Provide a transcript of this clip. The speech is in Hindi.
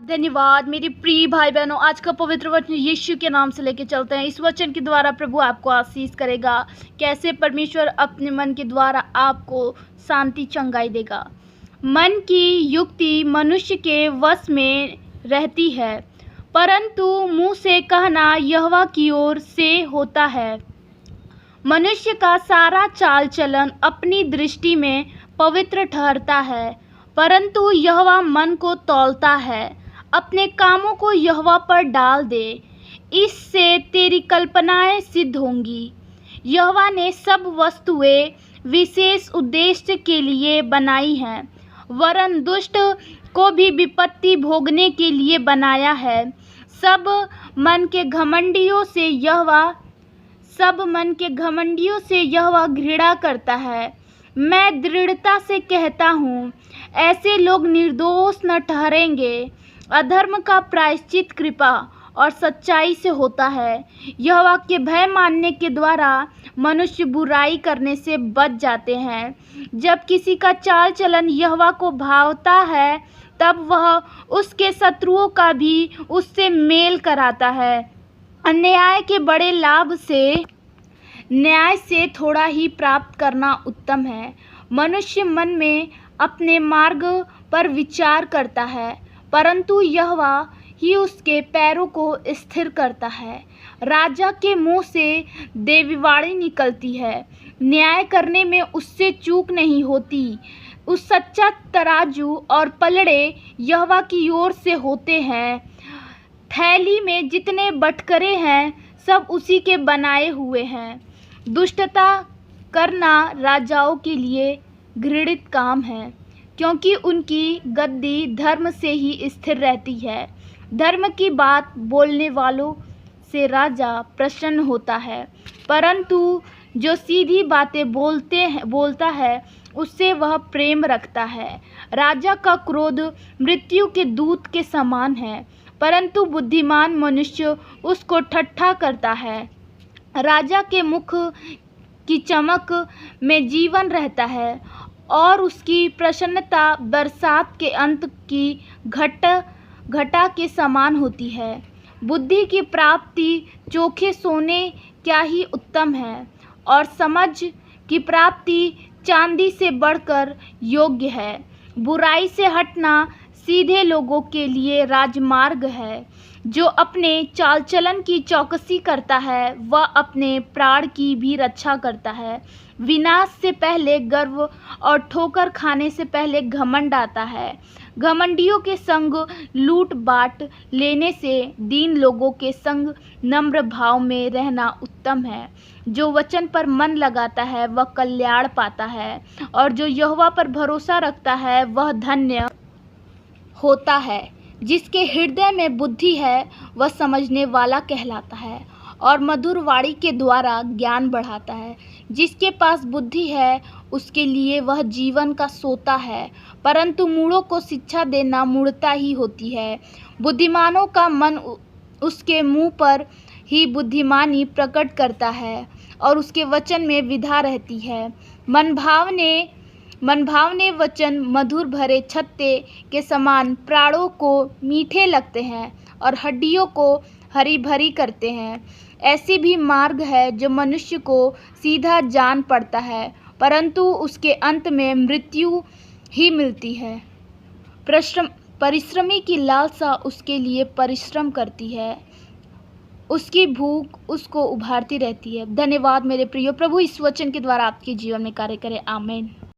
धन्यवाद मेरे प्रिय भाई बहनों। आज का पवित्र वचन यीशु के नाम से लेके चलते हैं। इस वचन के द्वारा प्रभु आपको आशीष करेगा। कैसे परमेश्वर अपने मन के द्वारा आपको शांति चंगाई देगा। मन की युक्ति मनुष्य के वश में रहती है, परंतु मुंह से कहना यहोवा की ओर से होता है। मनुष्य का सारा चाल चलन अपनी दृष्टि में पवित्र ठहरता है, परंतु यहोवा मन को तौलता है। अपने कामों को यहोवा पर डाल दे, इससे तेरी कल्पनाएं सिद्ध होंगी। यहोवा ने सब वस्तुएं विशेष उद्देश्य के लिए बनाई हैं, वरन दुष्ट को भी विपत्ति भोगने के लिए बनाया है। सब मन के घमंडियों से यहोवा घृणा करता है। मैं दृढ़ता से कहता हूँ, ऐसे लोग निर्दोष न ठहरेंगे। अधर्म का प्रायश्चित कृपा और सच्चाई से होता है। यहोवा के भय मानने के द्वारा मनुष्य बुराई करने से बच जाते हैं। जब किसी का चाल चलन यहोवा को भावता है, तब वह उसके शत्रुओं का भी उससे मेल कराता है। अन्याय के बड़े लाभ से न्याय से थोड़ा ही प्राप्त करना उत्तम है। मनुष्य मन में अपने मार्ग पर विचार करता है, परंतु यहोवा ही उसके पैरों को स्थिर करता है। राजा के मुंह से देवीवाणी निकलती है, न्याय करने में उससे चूक नहीं होती। उस सच्चा तराजू और पलड़े यहोवा की ओर से होते हैं। थैली में जितने बटकरे हैं, सब उसी के बनाए हुए हैं। दुष्टता करना राजाओं के लिए घृणित काम है, क्योंकि उनकी गद्दी धर्म से ही स्थिर रहती है। धर्म की बात बोलने वालों से राजा प्रसन्न होता है, परंतु जो सीधी बातें बोलता है, उससे वह प्रेम रखता है। राजा का क्रोध मृत्यु के दूत के समान है, परंतु बुद्धिमान मनुष्य उसको ठट्ठा करता है। राजा के मुख की चमक में जीवन रहता है, और उसकी प्रसन्नता बरसात के अंत की घटा के समान होती है। बुद्धि की प्राप्ति चोखे सोने क्या ही उत्तम है, और समझ की प्राप्ति चांदी से बढ़कर योग्य है। बुराई से हटना सीधे लोगों के लिए राजमार्ग है। जो अपने चाल चलन की चौकसी करता है, वह अपने प्राण की भी रक्षा करता है। विनाश से पहले गर्व और ठोकर खाने से पहले घमंड आता है। घमंडियों के संग लूट बांट लेने से दीन लोगों के संग नम्र भाव में रहना उत्तम है। जो वचन पर मन लगाता है, वह कल्याण पाता है, और जो यहोवा पर भरोसा रखता है, वह धन्य होता है। जिसके हृदय में बुद्धि है, वह समझने वाला कहलाता है, और मधुर वाणी के द्वारा ज्ञान बढ़ाता है। जिसके पास बुद्धि है, उसके लिए वह जीवन का सोता है, परंतु मूढ़ों को शिक्षा देना मूढ़ता ही होती है। बुद्धिमानों का मन उसके मुंह पर ही बुद्धिमानी प्रकट करता है, और उसके वचन में विधा रहती है। मनभावने वचन मधुर भरे छत्ते के समान प्राणों को मीठे लगते हैं, और हड्डियों को हरी भरी करते हैं। ऐसी भी मार्ग है जो मनुष्य को सीधा जान पड़ता है, परंतु उसके अंत में मृत्यु ही मिलती है। परिश्रमी की लालसा उसके लिए परिश्रम करती है, उसकी भूख उसको उभारती रहती है। धन्यवाद मेरे प्रियो। प्रभु इस वचन के द्वारा आपके जीवन में कार्य करे। आमीन।